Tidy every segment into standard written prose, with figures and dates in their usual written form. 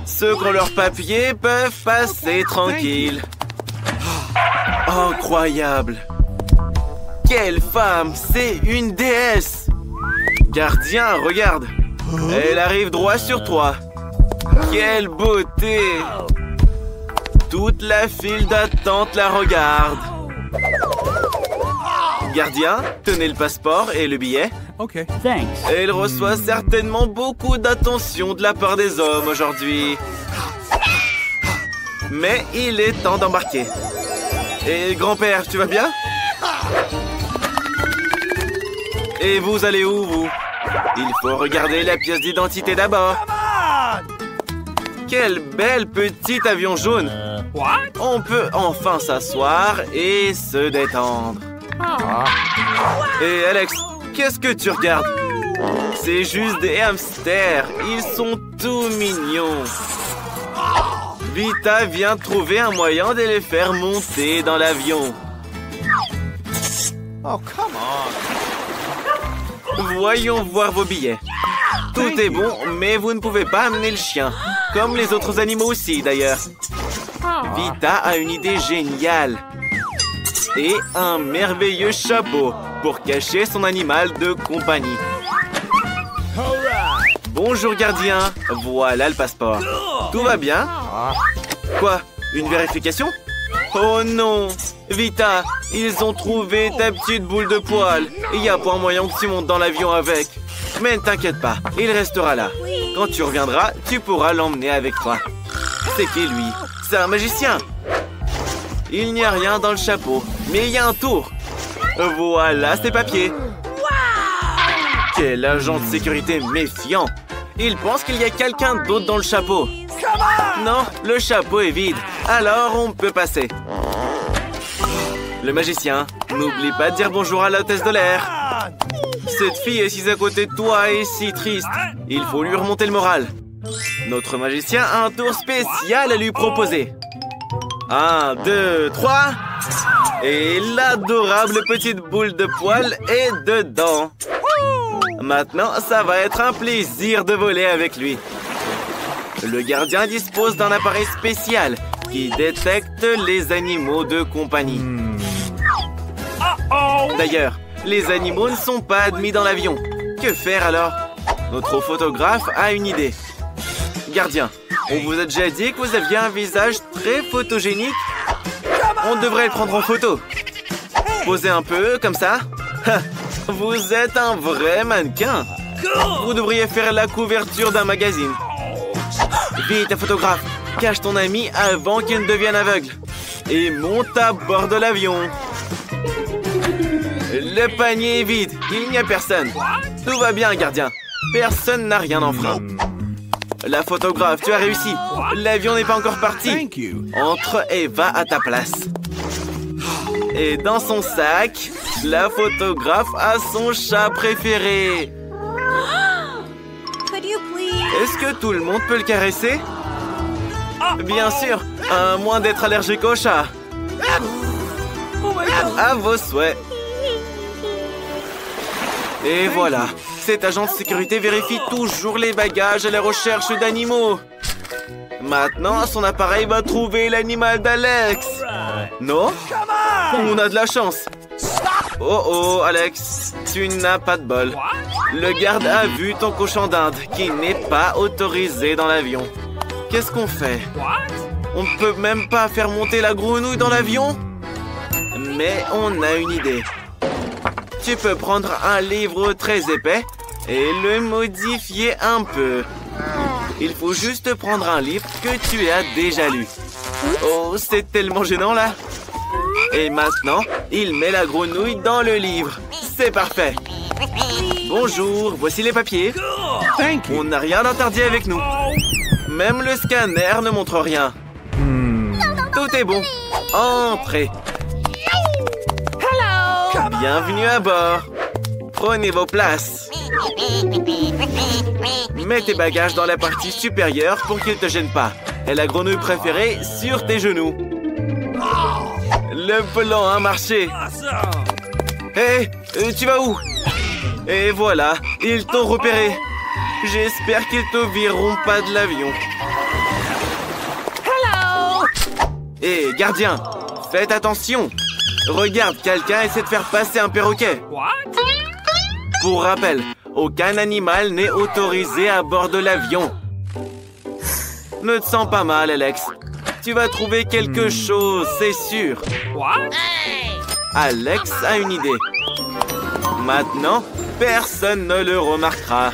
Ceux qui ont leurs papiers peuvent passer tranquille. Incroyable! Quelle femme! C'est une déesse! Gardien, regarde! Elle arrive droit sur toi. Quelle beauté! Toute la file d'attente la regarde. Gardien, tenez le passeport et le billet. OK. Thanks. Elle reçoit certainement beaucoup d'attention de la part des hommes aujourd'hui. Mais il est temps d'embarquer. Et grand-père, tu vas bien? Et vous allez où, vous? Il faut regarder la pièce d'identité d'abord. Quel bel petit avion jaune! On peut enfin s'asseoir et se détendre. Et Alex, qu'est-ce que tu regardes? C'est juste des hamsters. Ils sont tout mignons. Vita vient de trouver un moyen de les faire monter dans l'avion. Oh, come on. Voyons voir vos billets. Tout est bon, mais vous ne pouvez pas amener le chien. Comme les autres animaux aussi, d'ailleurs. Vita a une idée géniale. Et un merveilleux chapeau pour cacher son animal de compagnie. Bonjour, gardien. Voilà le passeport. Tout va bien? Quoi? Une vérification? Oh non! Vita, ils ont trouvé ta petite boule de poil. Il n'y a pas moyen que tu montes dans l'avion avec. Mais ne t'inquiète pas, il restera là. Quand tu reviendras, tu pourras l'emmener avec toi. C'est qui, lui? C'est un magicien. Il n'y a rien dans le chapeau, mais il y a un tour. Voilà ses papiers. Quel agent de sécurité méfiant. Il pense qu'il y a quelqu'un d'autre dans le chapeau. Non, le chapeau est vide. Alors on peut passer. Le magicien, n'oublie pas de dire bonjour à l'hôtesse de l'air. Cette fille assise à côté de toi est si triste. Il faut lui remonter le moral. Notre magicien a un tour spécial à lui proposer. 1, 2, 3. Et l'adorable petite boule de poil est dedans. Maintenant, ça va être un plaisir de voler avec lui. Le gardien dispose d'un appareil spécial qui détecte les animaux de compagnie. D'ailleurs, les animaux ne sont pas admis dans l'avion. Que faire alors? Notre photographe a une idée. Gardien, on vous a déjà dit que vous aviez un visage très photogénique? On devrait le prendre en photo. Posez un peu, comme ça. Vous êtes un vrai mannequin. Vous devriez faire la couverture d'un magazine. Vite, photographe, cache ton ami avant qu'il ne devienne aveugle. Et monte à bord de l'avion. Le panier est vide, il n'y a personne. Tout va bien, gardien. Personne n'a rien enfreint. La photographe, tu as réussi. L'avion n'est pas encore parti. Entre et va à ta place. Et dans son sac, la photographe a son chat préféré. Est-ce que tout le monde peut le caresser? Bien sûr, à moins d'être allergique au chat. À vos souhaits. Et voilà, cet agent de sécurité vérifie toujours les bagages à la recherche d'animaux. Maintenant, son appareil va trouver l'animal d'Alex. Non? On a de la chance. Oh oh, Alex, tu n'as pas de bol. Le garde a vu ton cochon d'Inde qui n'est pas autorisé dans l'avion. Qu'est-ce qu'on fait? On ne peut même pas faire monter la grenouille dans l'avion? Mais on a une idée. Tu peux prendre un livre très épais et le modifier un peu. Il faut juste prendre un livre que tu as déjà lu. Oh, c'est tellement gênant là. Et maintenant, il met la grenouille dans le livre. C'est parfait. Bonjour, voici les papiers. On n'a rien d'interdit avec nous. Même le scanner ne montre rien. Tout est bon. Entrez. Bienvenue à bord. Prenez vos places. Mets tes bagages dans la partie supérieure pour qu'ils ne te gênent pas. Et la grenouille préférée sur tes genoux. Le plan a marché. Hé, tu vas où? Et voilà, ils t'ont repéré. J'espère qu'ils te vireront pas de l'avion. Hé, gardien, faites attention. Regarde, quelqu'un essaie de faire passer un perroquet. Pour rappel, aucun animal n'est autorisé à bord de l'avion. Ne te sens pas mal, Alex. Tu vas trouver quelque chose, c'est sûr. Alex a une idée. Maintenant, personne ne le remarquera.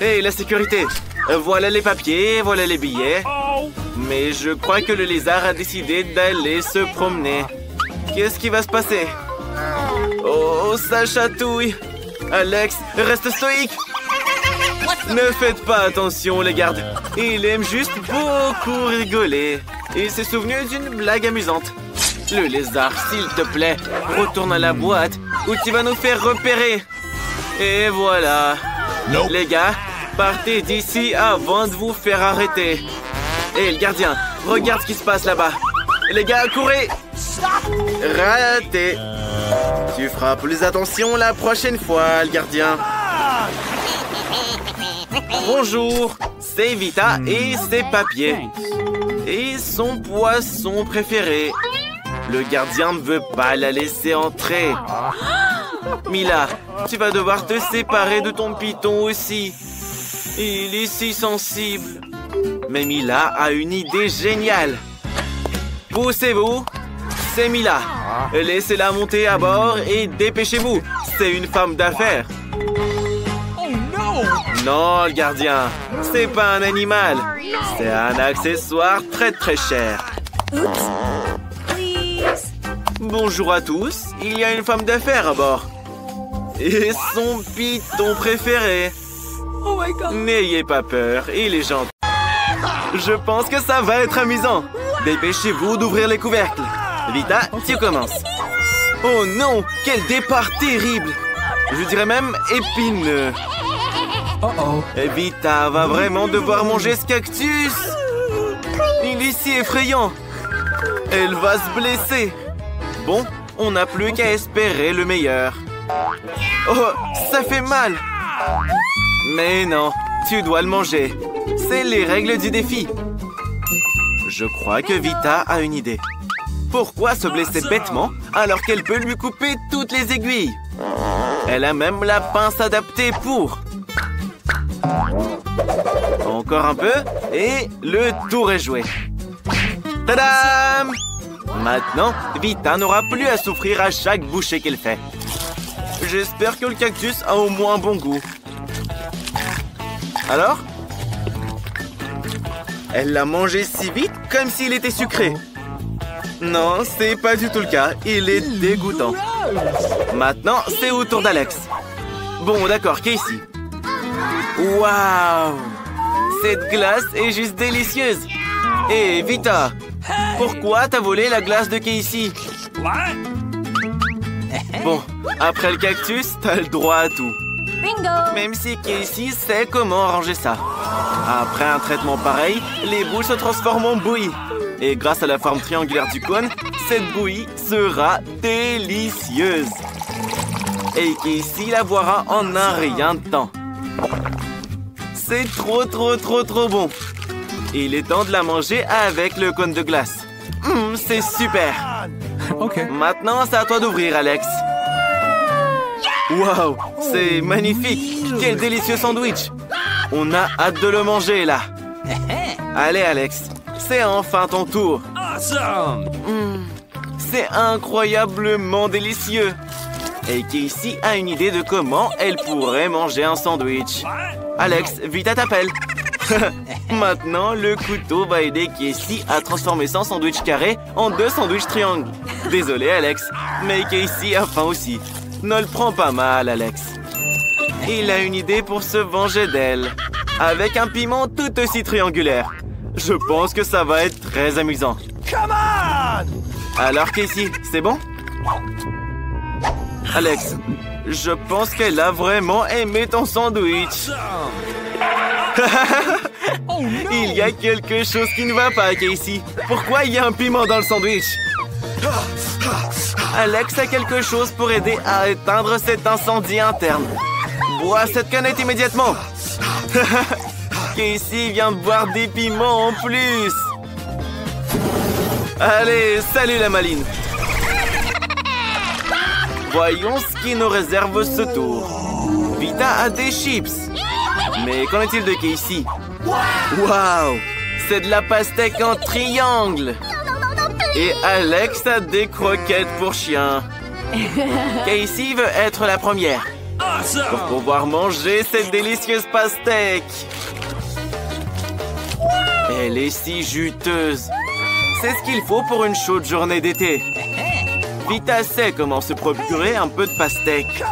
Hé, la sécurité. Voilà les papiers, voilà les billets. Mais je crois que le lézard a décidé d'aller se promener. Qu'est-ce qui va se passer? Oh, ça chatouille. Alex, reste stoïque. Ne faites pas attention, les gardes. Il aime juste beaucoup rigoler. Il s'est souvenu d'une blague amusante. Le lézard, s'il te plaît, retourne à la boîte où tu vas nous faire repérer. Et voilà. Nope. Les gars, partez d'ici avant de vous faire arrêter. Et le gardien, regarde ce qui se passe là-bas. Les gars, courez. Raté. Tu feras plus attention la prochaine fois, le gardien. Bonjour, c'est Vita et ses papiers. Et son poisson préféré. Le gardien ne veut pas la laisser entrer. Mila, tu vas devoir te séparer de ton python aussi. Il est si sensible. Mais Mila a une idée géniale. Poussez-vous. C'est Mila. Laissez-la monter à bord et dépêchez-vous. C'est une femme d'affaires. Non, le gardien. C'est pas un animal. C'est un accessoire très très cher. Bonjour à tous. Il y a une femme d'affaires à bord. Et son python préféré. N'ayez pas peur, il est gentil. Je pense que ça va être amusant. Dépêchez-vous d'ouvrir les couvercles. Vita, tu commences. Oh non, quel départ terrible. Je dirais même épineux. Vita va vraiment devoir manger ce cactus. Il est si effrayant. Elle va se blesser. Bon, on n'a plus qu'à espérer le meilleur. Oh, ça fait mal. Mais non, tu dois le manger. C'est les règles du défi. Je crois que Vita a une idée. Pourquoi se blesser bêtement alors qu'elle peut lui couper toutes les aiguilles? Elle a même la pince adaptée pour. Encore un peu et le tour est joué. Tadam! Maintenant, Vita n'aura plus à souffrir à chaque bouchée qu'elle fait. J'espère que le cactus a au moins un bon goût. Alors? Elle l'a mangé si vite comme s'il était sucré. Non, c'est pas du tout le cas. Il est dégoûtant. Maintenant, c'est au tour d'Alex. Bon, d'accord, Casey. Waouh! Cette glace est juste délicieuse. Hé, Vita, pourquoi t'as volé la glace de Casey? Bon, après le cactus, t'as le droit à tout. Bingo! Même si Casey sait comment arranger ça. Après un traitement pareil, les boules se transforment en bouillie. Et grâce à la forme triangulaire du cône, cette bouillie sera délicieuse. Et Casey la boira en un rien de temps. C'est trop bon. Il est temps de la manger avec le cône de glace. C'est super. Ok. Maintenant, c'est à toi d'ouvrir, Alex. Waouh, c'est magnifique. Quel délicieux sandwich. On a hâte de le manger, là. Allez, Alex, c'est enfin ton tour. Awesome! C'est incroyablement délicieux. Et Casey a une idée de comment elle pourrait manger un sandwich. Alex, vite à t'appelle. Maintenant, le couteau va aider Casey à transformer son sandwich carré en 2 sandwichs triangles. Désolé, Alex, mais Casey a faim aussi. Ne le prends pas mal, Alex. Il a une idée pour se venger d'elle. Avec un piment tout aussi triangulaire. Je pense que ça va être très amusant. Come on! Alors, Casey, c'est bon? Alex, je pense qu'elle a vraiment aimé ton sandwich. Il y a quelque chose qui ne va pas, Casey. Pourquoi il y a un piment dans le sandwich? Alex a quelque chose pour aider à éteindre cet incendie interne. Bois cette canette immédiatement. Casey vient de boire des piments en plus. Allez, salut la maline. Voyons ce qui nous réserve ce tour. Vita a des chips. Mais qu'en est-il de Casey? Waouh! C'est de la pastèque en triangle. Et Alex a des croquettes pour chien. Casey veut être la première pour pouvoir manger cette délicieuse pastèque. Elle est si juteuse. C'est ce qu'il faut pour une chaude journée d'été. Vita sait comment se procurer un peu de pastèque.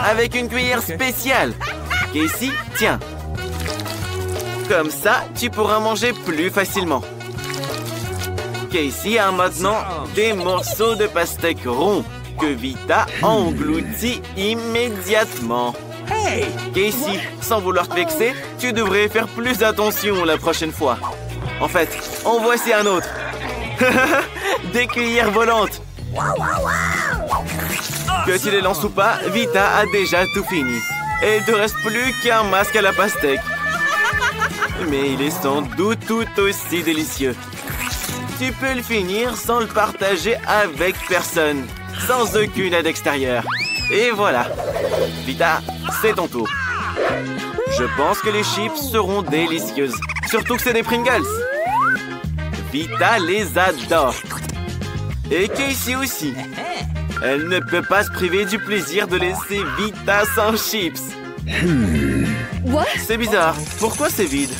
Avec une cuillère spéciale. Casey, tiens. Comme ça, tu pourras manger plus facilement. Casey a maintenant des morceaux de pastèque ronds que Vita engloutit immédiatement. Casey, sans vouloir te vexer, tu devrais faire plus attention la prochaine fois. En fait, en voici un autre. Des cuillères volantes. Que tu les lances ou pas, Vita a déjà tout fini. Et il ne te reste plus qu'un masque à la pastèque. Mais il est sans doute tout aussi délicieux. Tu peux le finir sans le partager avec personne. Sans aucune aide extérieure. Et voilà. Vita, c'est ton tour. Je pense que les chips seront délicieuses. Surtout que c'est des Pringles. Vita les adore. Et Casey aussi. Elle ne peut pas se priver du plaisir de laisser Vita sans chips. C'est bizarre. Pourquoi c'est vide?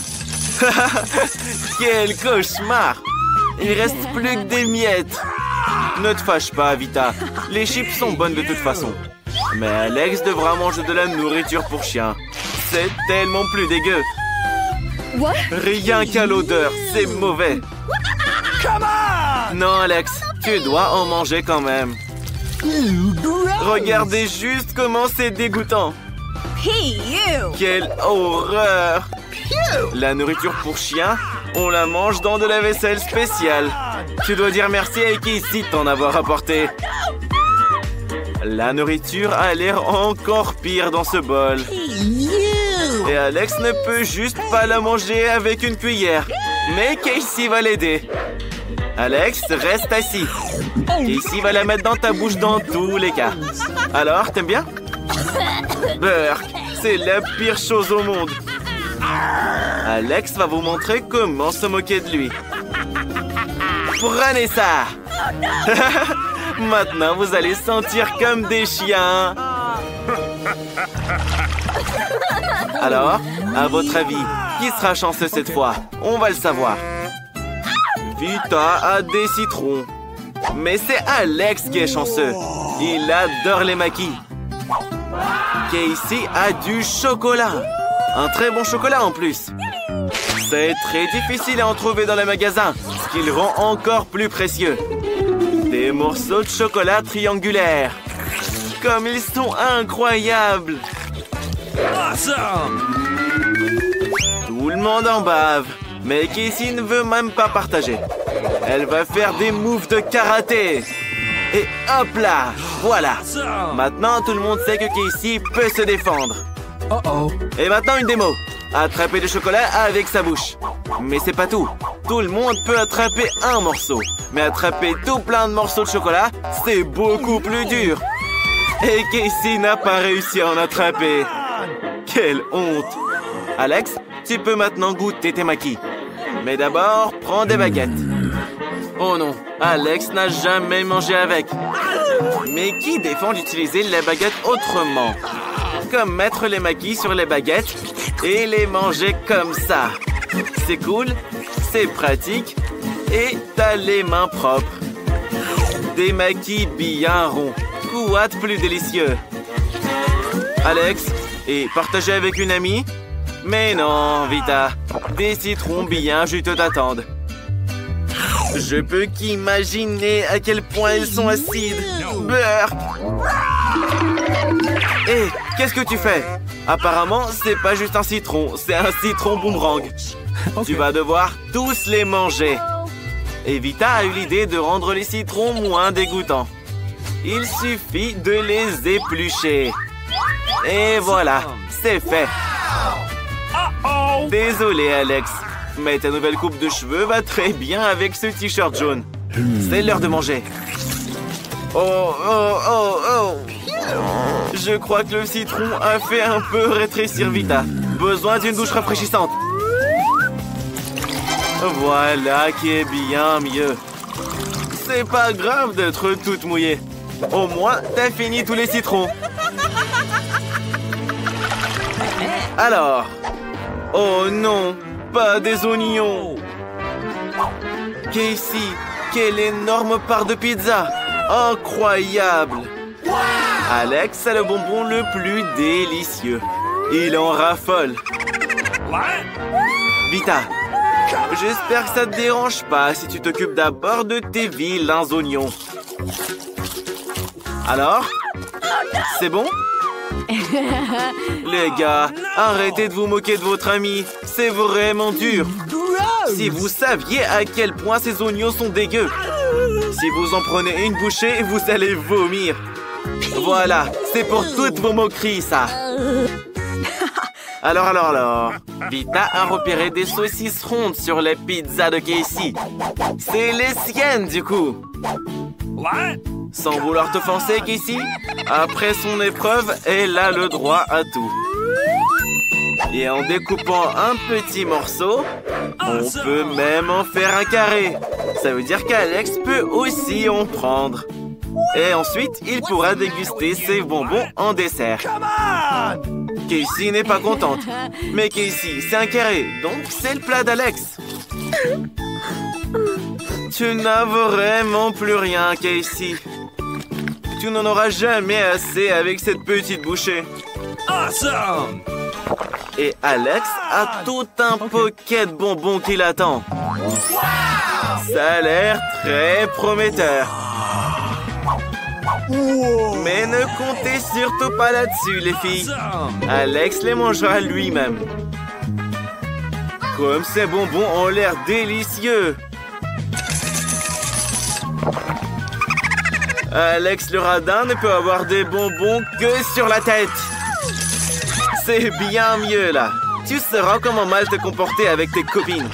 Quel cauchemar! Il reste plus que des miettes. Ne te fâche pas, Vita. Les chips sont bonnes de toute façon. Mais Alex devra manger de la nourriture pour chien. C'est tellement plus dégueu. Rien qu'à l'odeur, c'est mauvais. Non, Alex, tu dois en manger quand même. Regardez juste comment c'est dégoûtant. Quelle horreur! La nourriture pour chien, on la mange dans de la vaisselle spéciale. Tu dois dire merci à Casey de t'en avoir apporté. La nourriture a l'air encore pire dans ce bol. Et Alex ne peut juste pas la manger avec une cuillère. Mais Casey va l'aider. Alex, reste assis. Casey va la mettre dans ta bouche dans tous les cas. Alors, t'aimes bien? Burk, c'est la pire chose au monde. Alex va vous montrer comment se moquer de lui. Prenez ça! Maintenant, vous allez sentir comme des chiens. Alors, à votre avis, qui sera chanceux cette fois? On va le savoir. Vita a des citrons. Mais c'est Alex qui est chanceux. Il adore les maquis. Casey a du chocolat. Un très bon chocolat en plus. C'est très difficile à en trouver dans les magasins, ce qui le rend encore plus précieux. Des morceaux de chocolat triangulaires. Comme ils sont incroyables. Tout le monde en bave. Mais Casey ne veut même pas partager. Elle va faire des moves de karaté. Et hop là, voilà. Maintenant, tout le monde sait que Casey peut se défendre. Et maintenant, une démo. Attraper le chocolat avec sa bouche. Mais c'est pas tout. Tout le monde peut attraper un morceau. Mais attraper tout plein de morceaux de chocolat, c'est beaucoup plus dur. Et Casey n'a pas réussi à en attraper. Quelle honte. Alex, tu peux maintenant goûter tes maquis. Mais d'abord, prends des baguettes. Oh non, Alex n'a jamais mangé avec. Mais qui défend d'utiliser les baguettes autrement? Comme mettre les maquis sur les baguettes et les manger comme ça. C'est cool, c'est pratique et t'as les mains propres. Des maquis bien ronds. Quoi de plus délicieux? Alex, et partager avec une amie? Mais non, Vita. Des citrons bien juteux t'attendent. Je peux qu'imaginer à quel point ils sont acides. Burk! Hé, qu'est-ce que tu fais? Apparemment, c'est pas juste un citron, c'est un citron boomerang. Tu vas devoir tous les manger. Et Vita a eu l'idée de rendre les citrons moins dégoûtants. Il suffit de les éplucher. Et voilà, c'est fait. Désolé, Alex, mais ta nouvelle coupe de cheveux va très bien avec ce t-shirt jaune. C'est l'heure de manger. Oh, oh, oh, oh. Je crois que le citron a fait un peu rétrécir Vita. Besoin d'une douche rafraîchissante. Voilà qui est bien mieux. C'est pas grave d'être toute mouillée. Au moins, t'as fini tous les citrons. Alors... Oh non, pas des oignons. Casey, quelle énorme part de pizza. Incroyable. Alex a le bonbon le plus délicieux. Il en raffole. Vita, j'espère que ça te dérange pas si tu t'occupes d'abord de tes vilains oignons. Alors? C'est bon? Les gars, arrêtez de vous moquer de votre ami. C'est vraiment dur. Si vous saviez à quel point ces oignons sont dégueux. Si vous en prenez une bouchée, vous allez vomir. Voilà, c'est pour toutes vos moqueries, ça. Alors. Vita a repéré des saucisses rondes sur les pizzas de Casey. C'est les siennes, du coup. Sans vouloir t'offenser, Casey, après son épreuve, elle a le droit à tout. Et en découpant un petit morceau, on peut même en faire un carré. Ça veut dire qu'Alex peut aussi en prendre. Et ensuite, il pourra déguster ses bonbons en dessert. Casey n'est pas contente. Mais Casey, c'est un carré, donc c'est le plat d'Alex. Tu n'as vraiment plus rien, Casey. Tu n'en auras jamais assez avec cette petite bouchée. Awesome! Et Alex a tout un paquet de bonbons qui l'attend. Ça a l'air très prometteur. Mais ne comptez surtout pas là-dessus, les filles. Alex les mangera lui-même. Comme ces bonbons ont l'air délicieux. Alex le radin ne peut avoir des bonbons que sur la tête. C'est bien mieux, là. Tu sauras comment mal te comporter avec tes copines.